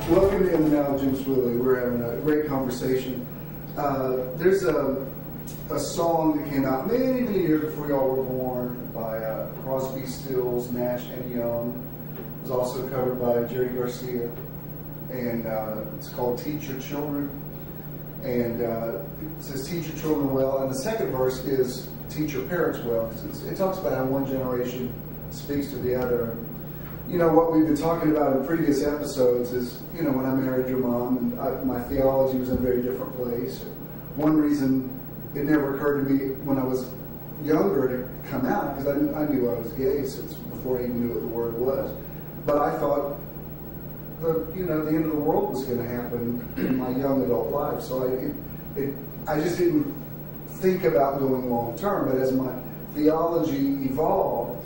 Welcome to In the Now with Jim Swilley. We're having a great conversation. There's a song that came out many, many years before y'all were born by Crosby, Stills, Nash and Young. It was also covered by Jerry Garcia. And it's called Teach Your Children. And it says, teach your children well. And the second verse is, teach your parents well. It talks about how one generation speaks to the other. You know, what we've been talking about in previous episodes is, you know, when I married your mom, and my theology was in a very different place. One reason it never occurred to me when I was younger to come out, because I knew I was gay since before I even knew what the word was. But I thought, the end of the world was going to happen in my young adult life. So I just didn't think about going long term. But as my theology evolved,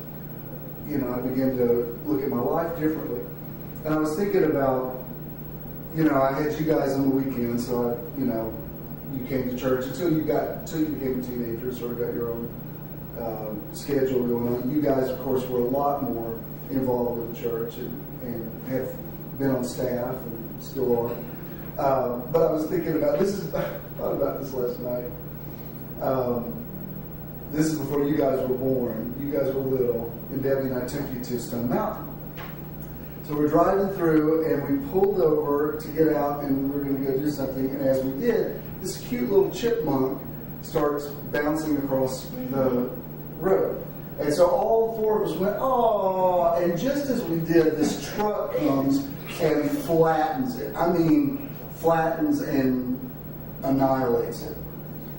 you know, I began to look at my life differently. And I was thinking about, you know, I had you guys on the weekend, so you came to church until you became a teenager, sort of got your own schedule going on. You guys, of course, were a lot more involved with the church and have been on staff and still are. But I was thinking about I thought about this last night. This is before you guys were born. You guys were little, and Debbie and I took you to Stone Mountain. So we're driving through, and we pulled over to get out, and we were going to go do something. And as we did, this cute little chipmunk starts bouncing across the road. And so all four of us went, oh, and just as we did, this truck comes and flattens it. I mean, flattens and annihilates it.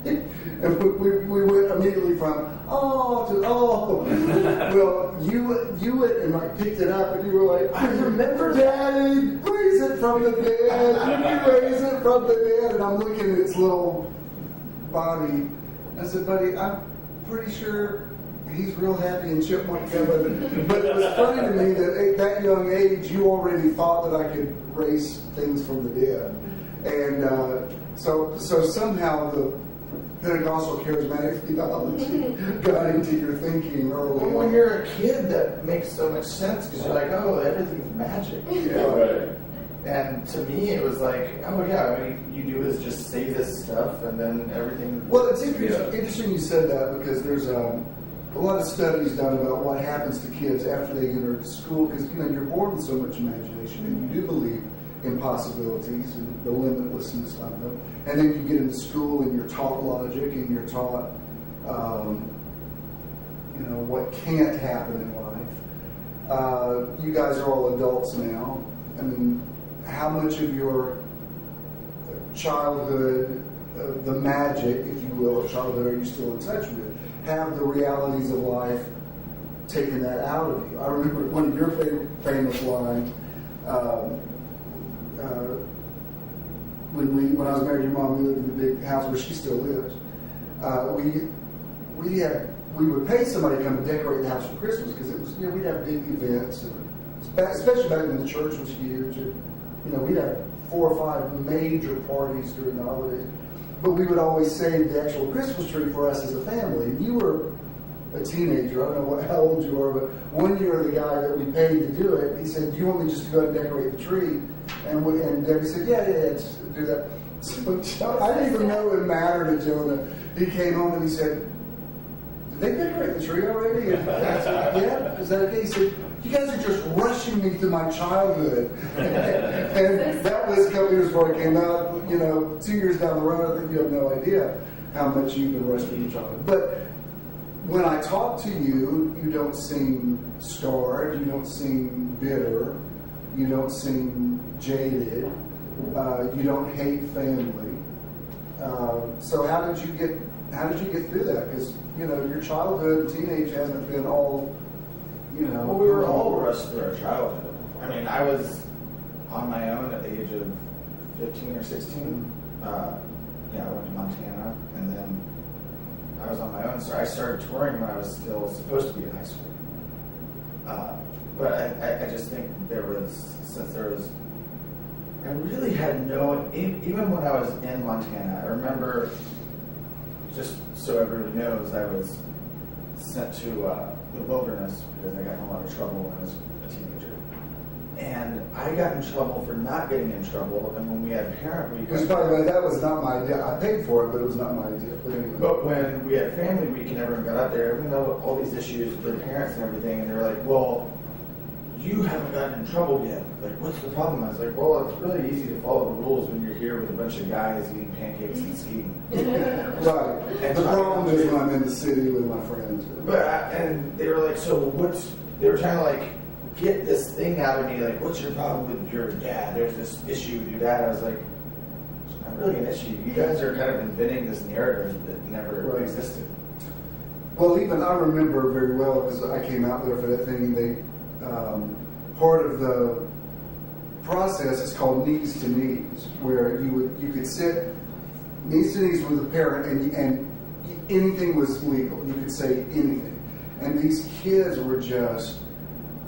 And we went immediately from oh to oh. Well, you went and like picked it up, and you were like, I remember, Daddy, raise it from the dead. Raise it from the dead. And I'm looking at its little body. I said, buddy, I'm pretty sure he's real happy in chipmunk heaven. But it was funny to me that at that young age, you already thought that I could raise things from the dead. And so somehow the Pentecostal charismatic theology got into your thinking early. Well, when you're a kid, that makes so much sense because you're like, oh, everything's magic. Yeah. Right. And to me, it was like, oh yeah, I mean, you do is just say this stuff, and then everything. Well, it's interesting you said that, because there's a lot of studies done about what happens to kids after they enter school, because you're born with so much imagination, and you do believe in possibilities and the limitlessness of them. And then you get into school and you're taught logic and you're taught, what can't happen in life. You guys are all adults now. I mean, how much of your childhood, the magic, if you will, of childhood, are you still in touch with? Have the realities of life taken that out of you? I remember one of your famous lines. When I was married to your mom, we lived in the big house where she still lives. We would pay somebody to come and decorate the house for Christmas, because it was, we'd have big events, and especially back when the church was huge. We'd have 4 or 5 major parties during the holidays. But we would always save the actual Christmas tree for us as a family. And you were a teenager. I don't know how old you are, but one year the guy that we paid to do it, he said, "Do you want me just to go ahead and decorate the tree?" And Debbie said, "Yeah, just do that." So I didn't even know it mattered to Jonah. He came home and he said, "Did they decorate the tree already?" And I said, "Yeah, is that okay?" He said, "You guys are just rushing me through my childhood." And that was a couple years before I came out. 2 years down the road, I think you have no idea how much you've been rushed through your childhood. But when I talk to you, you don't seem scarred, you don't seem bitter, you don't seem jaded, you don't hate family. So how did you get through that? Because your childhood and teenage hasn't been all Well, we were all rushed through our childhood. I mean, I was on my own at the age of 15 or 16. I went to Montana, and then I was on my own. So I started touring when I was still supposed to be in high school. But I just think I really had even when I was in Montana, I remember, just so everybody knows, I was sent to the wilderness because I got in a lot of trouble when I was a teenager. And I got in trouble for not getting in trouble, and when we had parent week... Which, by the way, that was not my idea. I paid for it, but it was not my idea. But anyway. But when we had family week and everyone got up there, even though all these issues with their parents and everything, and they were like, well, you haven't gotten in trouble yet. Like, what's the problem? I was like, well, it's really easy to follow the rules when you're here with a bunch of guys eating pancakes and skiing. Right. And the problem is when I'm in the city with my friends. And they were like, so they were trying to like get this thing out of me, like, what's your problem with your dad? There's this issue with your dad. I was like, it's not really an issue. You guys are kind of inventing this narrative that never existed. Well, even I remember very well because I came out there for that thing, and they part of the process is called knees to knees, where you could sit knees to knees with a parent, and anything was legal. You could say anything, and these kids were just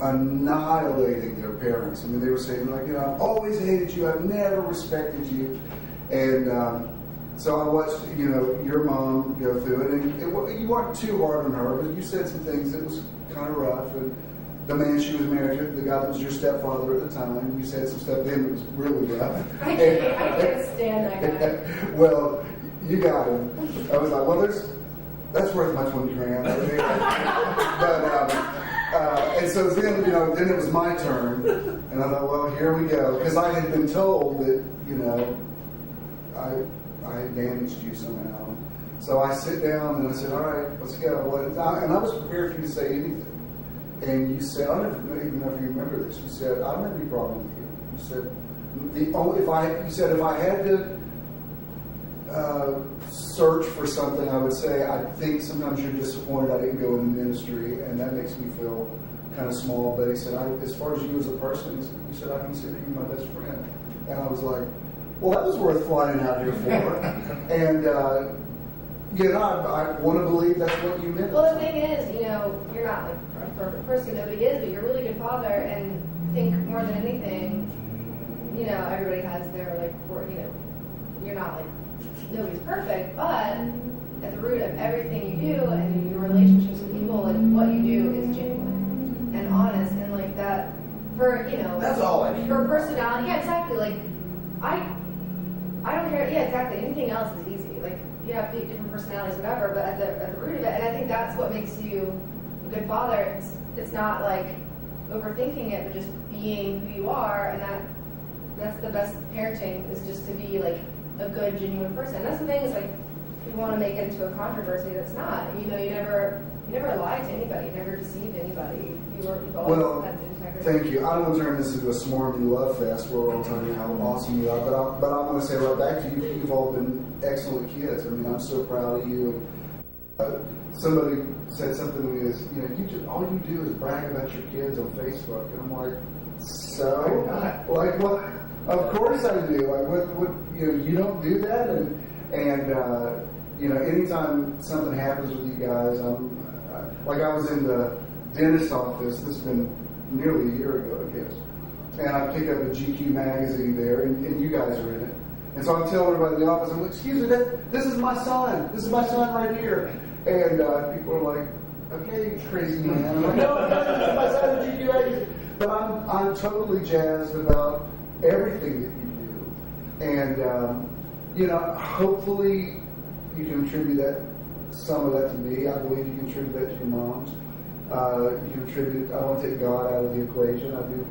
annihilating their parents. I mean, they were saying like, I've always hated you, I've never respected you, and so I watched, your mom go through it, and you weren't too hard on her, but you said some things that was kind of rough, and the man she was married to, the guy that was your stepfather at the time, you said some stuff to him that was really rough. I can't stand that guy. Well, you got him. I was like, well, that's worth my 20 grand. And so then, then it was my turn, and I thought, well, here we go, because I had been told that, I had damaged you somehow. So I sit down and I said, all right, let's go. And I was prepared for you to say anything. And you said, I don't even know if you remember this. You said, I don't have any problem with you. You said, if I had to search for something, I would say, I think sometimes you're disappointed I didn't go in the ministry, and that makes me feel kind of small. But he said, as far as you as a person, you said, I consider you my best friend. And I was like, well, that was worth flying out here for. And, I want to believe that's what you meant. Well, the thing is, you're not like a perfect person, nobody is, but you're a really good father, and I think more than anything, everybody has their, you're not like, nobody's perfect, but at the root of everything you do and your relationships with people, like, what you do is genuine and honest, and like that, for, that's all I need. For personality, yeah, exactly, like, I don't care, yeah, exactly, anything else is easy, like, you have different personalities, whatever, but at the root of it, and I think that's what makes you a good father. It's not like overthinking it, but just being who you are, and that's the best parenting, is just to be like a good, genuine person. That's the thing, is like, people want to make it into a controversy that's not. You never lied to anybody, you never deceived anybody. You've always had integrity. Thank you. I don't want to turn this into a swarmy love fest where we're all telling you how awesome you are, but I'm going to say right back to you, you've all been excellent kids. I mean, I'm so proud of you. And somebody said something to me is, all you do is brag about your kids on Facebook, and I'm like, so? Like, what? Of course I do. Like, what? You don't do that, and anytime something happens with you guys, I was in the dentist office. This has been nearly a year ago, I guess, and I pick up a GQ magazine there, and you guys are in it. And so I'm telling everybody in the office, I'm like, excuse me, this is my son. This is my son right here. And people are like, okay, crazy man. I'm like, no, this is my son in GQ magazine. But I'm totally jazzed about everything that you do. And, hopefully you can attribute some of that to me. I believe you can attribute that to your moms. You can attribute, I don't take God out of the equation. I do,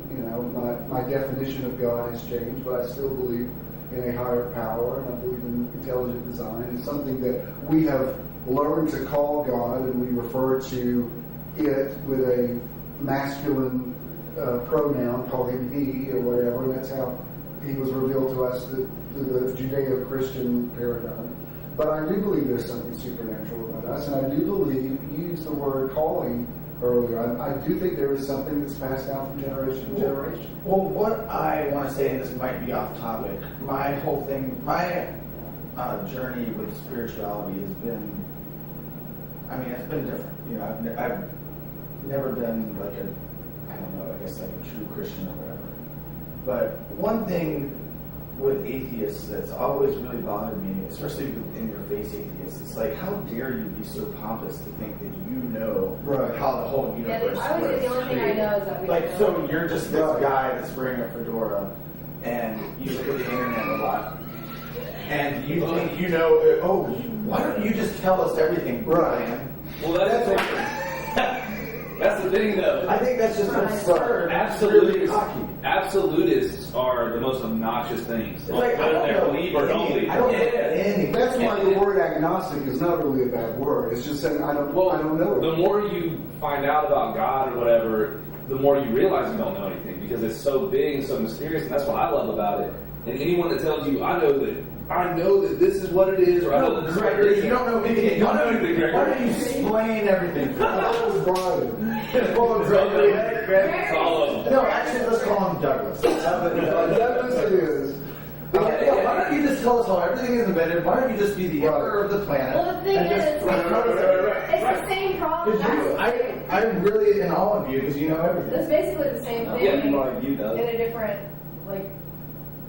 my definition of God has changed, but I still believe in a higher power, and I believe in intelligent design. It's something that we have learned to call God, and we refer to it with a masculine pronoun, call him he or whatever, and that's how he was revealed to us through the Judeo-Christian paradigm. But I do believe there's something supernatural about us, and I do believe, you used the word calling earlier, I do think there is something that's passed down from generation to generation. Well, what I want to say, and this might be off topic, my whole thing, my journey with spirituality has been, it's been different. I've never been like I guess like a true Christian or whatever. But one thing with atheists that's always really bothered me, especially with in-your-face atheists. It's like, how dare you be so pompous to think that you know how the whole universe I would say the only thing I know is that we like, know. so you're just this guy that's wearing a fedora, and you look at the internet a lot, and you think you know, why don't you just tell us everything, man? Well, that's the thing. That's the thing, though. I think that's just absurd. Absolutists are the most obnoxious things. It's like, whether they believe or don't believe. I don't know anything. That's why the word agnostic is not really a bad word. It's just saying I don't know. The more you find out about God or whatever, the more you realize you don't know anything because it's so big and so mysterious, and that's what I love about it. And anyone that tells you, I know that this is what it is, or I know that this is what it is. You don't know anything. You don't know anything, Greg. Why don't you explain everything? No, actually, let's call him Douglas. Douglas it is. Why don't you just tell us how everything is invented? Why don't you just be the emperor of the planet? Well, the thing is, it's the same problem. I'm really in awe of you because you know everything. It's basically the same thing you know. in a different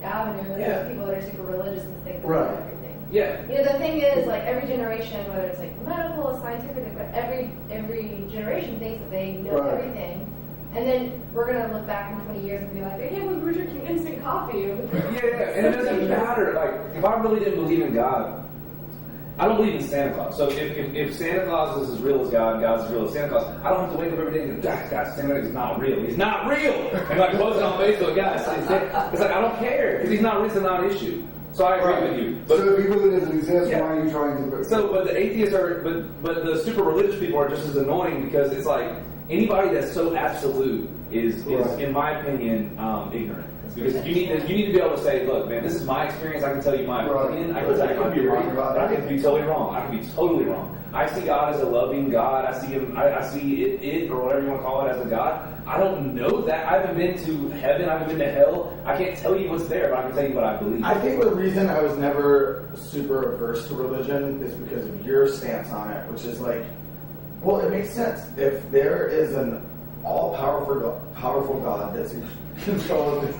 avenue. There's people that are super religious and think they know everything. Yeah. The thing is, every generation, whether it's medical or scientific, but every generation thinks that they know everything. And then we're going to look back in 20 years and be like, hey, we were drinking instant coffee. Yeah, and it doesn't matter. If I really didn't believe in God, I don't believe in Santa Claus. So if Santa Claus is as real as God and God's as real as Santa Claus, I don't have to wake up every day and go, God, Santa is not real. He's not real. And post it on Facebook, guys. It's I don't care because he's not real. It's not an issue. So I agree with you. But so if he really doesn't exist, why are you trying to? So, but the atheists are, but the super religious people are just as annoying because it's anybody that's so absolute is in my opinion, ignorant. Because you need to be able to say, look, man, this is my experience. I can tell you my opinion. I can tell you I could be wrong about it. I can be totally wrong. I can be totally wrong. I see God as a loving God. I see him. I see it or whatever you want to call it as a God. I don't know that. I haven't been to heaven. I haven't been to hell. I can't tell you what's there, but I can tell you what I believe. I think the reason I was never super averse to religion is because of your stance on it, which is well, it makes sense. If there is an all-powerful God that's in control of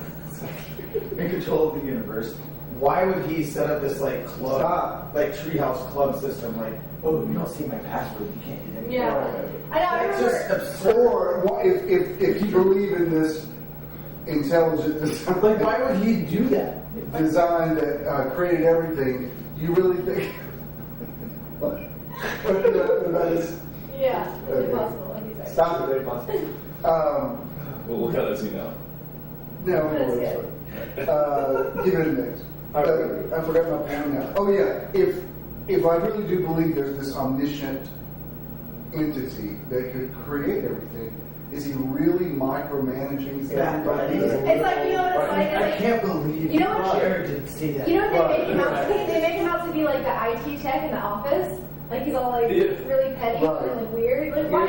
the universe, why would he set up this club, treehouse club system? You don't see my password, you can't get any. Yeah, I know. It's just absurd. Or if you believe in this intelligent design, why would he do that? Design that created everything, you really think? That is. Yeah, it's impossible. Stop it, very possible. We'll cut that scene out. No, give it a mix. I forgot my pen now. Oh yeah, if I really do believe there's this omniscient entity that could create everything, is he really micromanaging everybody? It's what it's like. I can't believe you didn't see that. They make him out to be. They make him out to be like the IT tech in the office. He's all really petty and weird. Why?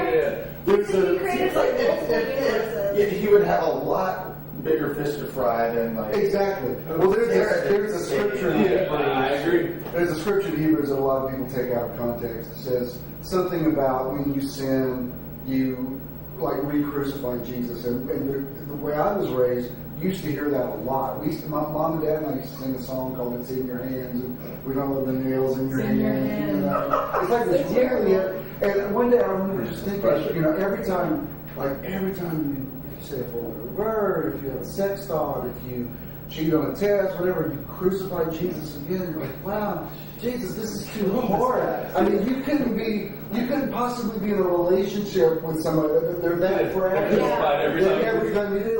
He created multiple universes. He would have a lot bigger fish to fry than Exactly. Well, there's a scripture in Hebrews. I agree. There's a scripture in Hebrews that a lot of people take out of context. It says something about when you sin, you re-crucify Jesus. And the way I was raised, used to hear that a lot. My mom and dad and I used to sing a song called "It's in Your Hands," and we don't let the nails in your hands. It's this really. And one day I remember just thinking, every time you say a vulgar word, if you have a sex thought, if you cheat on a test, whatever, you crucify Jesus again. You're like, wow, Jesus, this is too hard. I mean, you couldn't possibly be in a relationship with somebody they're that fragile. Every time you do,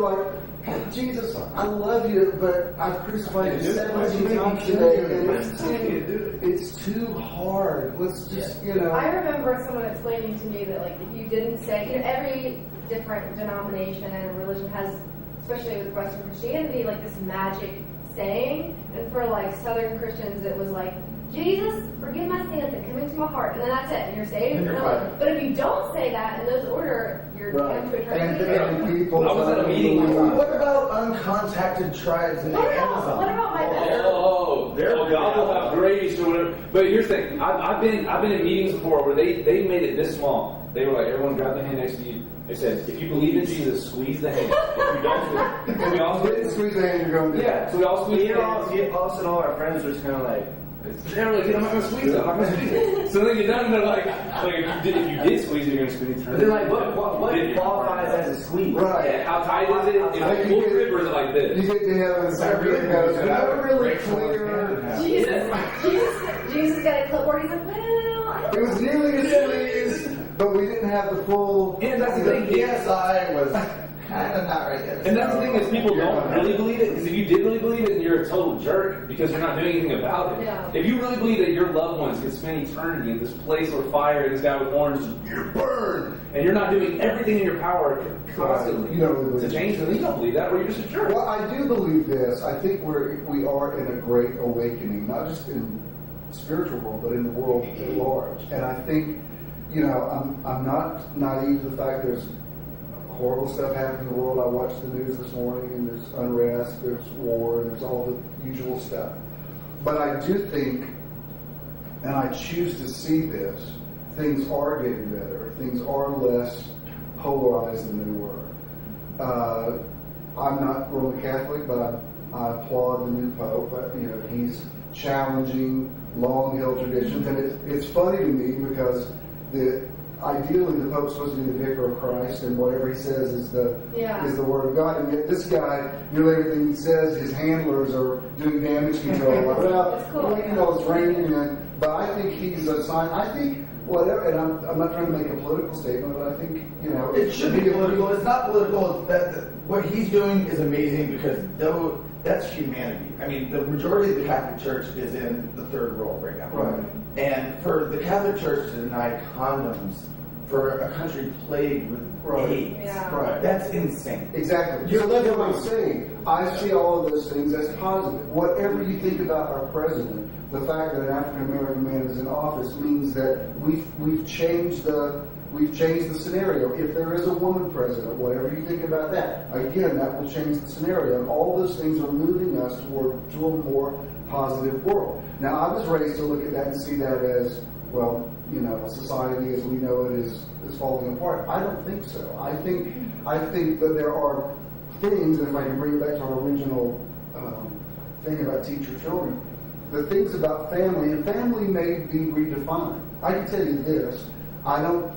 Jesus, I love you, but I've crucified you 17 times today, and it's too hard. Let's just, I remember someone explaining to me that, if you didn't say, every different denomination and religion has, especially with Western Christianity, this magic saying, and for Southern Christians, it was Jesus, forgive my sins and come into my heart, and then that's it, and you're saved. And you're fine. But if you don't say that in those order, you're damned to eternity. And people. I was at a meeting one time. What about uncontacted tribes in the Amazon? What about my God will have grace or whatever. But here's the thing: I've been in meetings before where they made it this small. they were like, everyone grab the hand next to you. They said, if you believe in Jesus, squeeze the hand. If you don't, and we all Didn't squeeze the hand, you're going to yeah, so we all squeezed the hand. All of a sudden, all our friends were just kind of like, They're like, I'm not going to squeeze it. I'm not going to squeeze it. So then you done, and they're like if you did squeeze it, you're going to squeeze it. but they're like, what qualifies as a squeeze? Right. Yeah, how tight is it? Is it full grip or is it like this? You get together and say, really goes, we're not really clear. Jesus got a clipboard. He's like, well, I It don't was nearly a squeeze, but we didn't have the full. And that's the The thing. PSI was kind of not right yet. And that's the thing is people don't really believe it, because if you did really believe it, then you're a total jerk because you're not doing anything about it. Yeah. If you really believe that your loved ones could spend eternity in this place where fire and this guy with horns, you're burned, and you're not doing everything in your power constantly You don't really believe to change them, you don't believe that, or you're just a jerk. Well, I do believe this. I think we are in a great awakening, not just in the spiritual world, but in the world at large. And I think, I'm not naive to the fact there's horrible stuff happening in the world. I watched the news this morning, and there's unrest, there's war, there's all the usual stuff. But I do think, and I choose to see this, things are getting better. Things are less polarized than they were. I'm not Roman Catholic, but I applaud the new Pope. He's challenging long-held traditions, and it's funny to me because ideally the Pope's supposed to be the vicar of Christ, and whatever he says is the word of God. And yet this guy, nearly everything he says, his handlers are doing damage control. It's raining, but I think he's a sign. I think whatever, and I'm not trying to make a political statement, but I think It should be political. It's not political. What he's doing is amazing because that's humanity. I mean, the majority of the Catholic Church is in the third world right now. Right. And for the Catholic Church to deny condoms for a country plagued with AIDS, Yeah. that's insane. Exactly. You're That's literally what I'm saying. I see all of those things as positive. Whatever you think about our president, the fact that an African American man is in office means that we've changed the scenario. If there is a woman president, whatever you think about that, again, that will change the scenario. And all those things are moving us to a more positive world. Now, I was raised to look at that and see that as, well, society as we know it is falling apart. I don't think so. I think that there are things, and if I can bring it back to our original thing about teach your children, the things about family, and family may be redefined. I can tell you this, I don't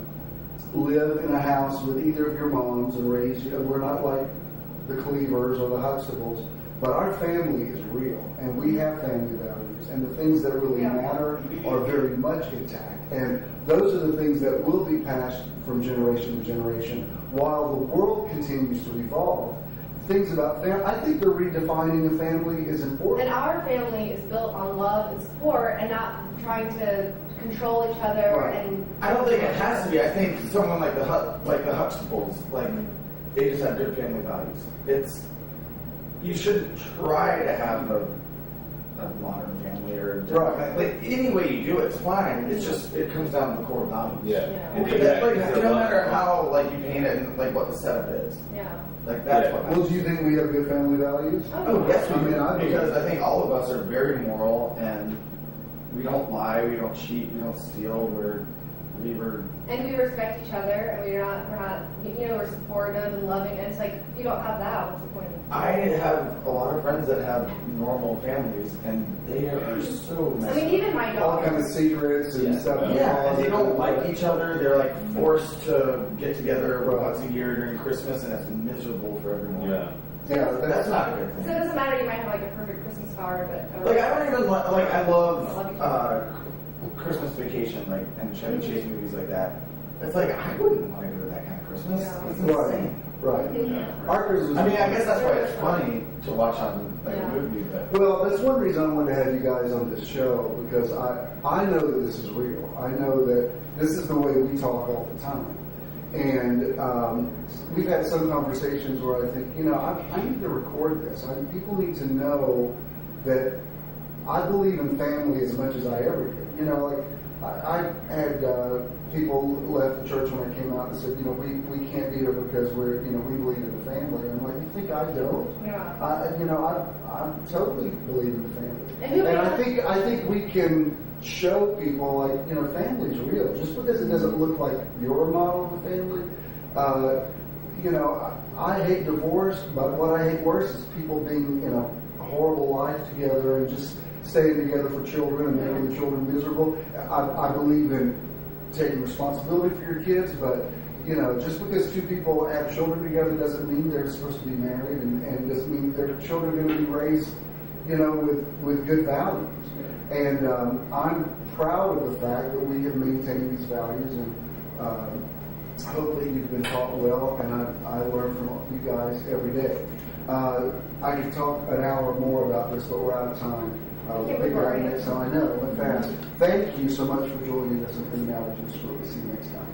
live in a house with either of your moms and raise you. We're not like the Cleavers or the Huxtables, but our family is real, and we have family values, and the things that really matter are very much intact. And those are the things that will be passed from generation to generation while the world continues to evolve. Things about family, I think the redefining of family is important. And our family is built on love and support, and not trying to control each other. Right. And I don't think it has to be. I think someone like the Huxtables, they just have good family values. You shouldn't try to have a modern family or Right. any way you do it's fine. It's just it comes down to the core values. Yeah. Yeah. No matter how you paint it and what the setup is. yeah. That's what. Well, do you think we have good family values? Oh yes, we do. I mean, Because I think all of us are very moral and we don't lie, we don't cheat, we don't steal. And we respect each other, and we're not, we're supportive and loving. And it's like, if you don't have that, what's the point? I have a lot of friends that have normal families, and they are so messed I mean, up. even my All dog. kind of secrets and stuff. Yeah, and they don't like each other. They're forced to get together once a year during Christmas, and it's miserable for everyone. Yeah, That's not a good So it thing. doesn't matter. You might have a perfect Christmas card, but I don't even I love Christmas Vacation, and Chevy Chase movies like that. It's I wouldn't want to go to that kind of Christmas. Yeah. It's Right. insane. Right. Yeah. Our Christmas. I mean, I guess that's why it's funny to watch on a Yeah. movie, but. Well, that's one reason I wanted to have you guys on this show, because I know that this is real. I know that this is the way we talk all the time. And we've had some conversations where I think, I need to record this. People need to know that I believe in family as much as I ever did. I had people left the church when I came out and said, we can't be here because we believe in the family. I'm like, you think I don't? Yeah. I totally believe in the family. And I think we can show people, like, you know, family's real. Just because it doesn't look like your model of a family, you know, I hate divorce, but what I hate worse is people being in a horrible life together and just staying together for children and making the children miserable. I believe in taking responsibility for your kids, but, you know, just because two people have children together doesn't mean they're supposed to be married, and doesn't mean their children are going to be raised, you know, with good values. And I'm proud of the fact that we have maintained these values, and hopefully you've been taught well, and I learn from you guys every day. I could talk an hour more about this, but we're out of time. We'll figure out next time. I know, it went fast. Thank you so much for joining us, and now we'll just really see you next time.